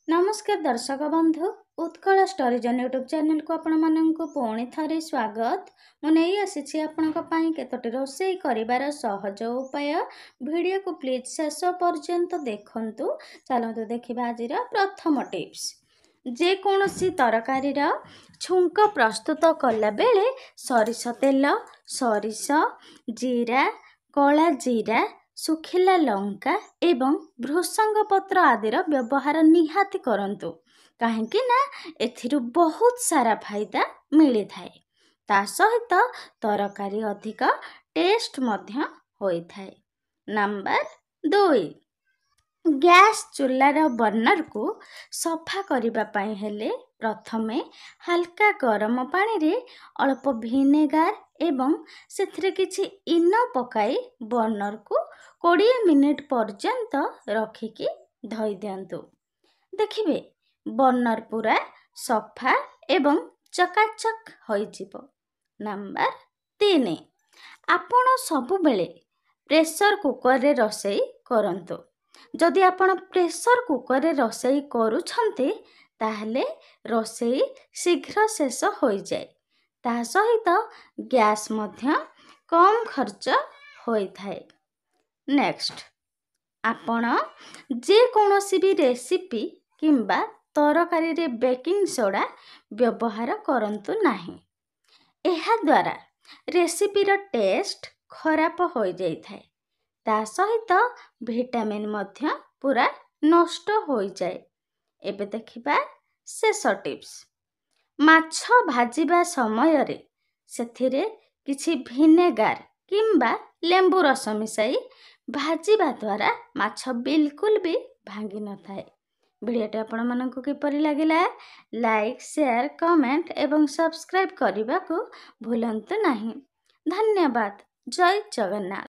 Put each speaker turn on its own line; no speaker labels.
नमस्कार दर्शक बंधु उत्कल स्टोरीजोन यूट्यूब चैनल को आपण माननकु पुणी थरे स्वागत। मु नहीं आसी आपण केतोटी रोषे करिवार सहज उपाय वीडियो को प्लीज शेष पर्यंत देखंतु। चलतु देखिबा आज प्रथम टिप्स। जे कोनोसी तरकारी छुंक प्रस्तुत कला बेले सरिष तेल, सरिष, जीरा, कला जीरा, सुखिला लंका एवं भृषंग पत्र आदिर व्यवहार निहाती करंतु काहेकि ना एथिरु बहुत सारा फायदा मिली थाए। ता सहित तरकारी अधिक टेस्ट मध्य होई थाए। नंबर 2, गैस चूल्हार बर्नर को सफा करिबा पई हेले प्रथमे हल्का गरम पानी रे अल्प विनेगार एवं सेथरे किछि इनो पकाई बर्नर को 20 मिनिट पर्यंत रखिकी धोई दियंतु। देखिबे बर्नर पूरा सफा एवं चकाचक होई जिवो। नंबर 3, आपण सबु बेले प्रेशर कुकर रे रोषेई करंतु। जदि आपण प्रेशर कुकर रे रोषेई करूछंते ताहले रोषेई शीघ्र शेष होई जाए। ता सहित गैस मध्य कम खर्च होई थाए। नेक्स्ट, आपण जे कोनोसी भी रेसिपी किंबा तरकारी रे बेकिंग सोडा व्यवहार करंतु नाही। एहा द्वारा रेसिपी रो टेस्ट खराब होई जाई थाए। ता सहित विटामिन मध्य पूरा नष्ट होई जाए। एबे देखिबा शेष टिप्स। माछ भाजिबा समय रे सेथिरे किछि विनेगार किंबा लेंबू रस मिसाई भाजिबा द्वारा माछ बिल्कुल भी भांगी न थाए। वीडियोटी आपण मानकु किपरि लागिला लाइक, शेयर, कमेंट एवं सब्सक्राइब करने को भूलंतु नहीं। धन्यवाद। जय जगन्नाथ।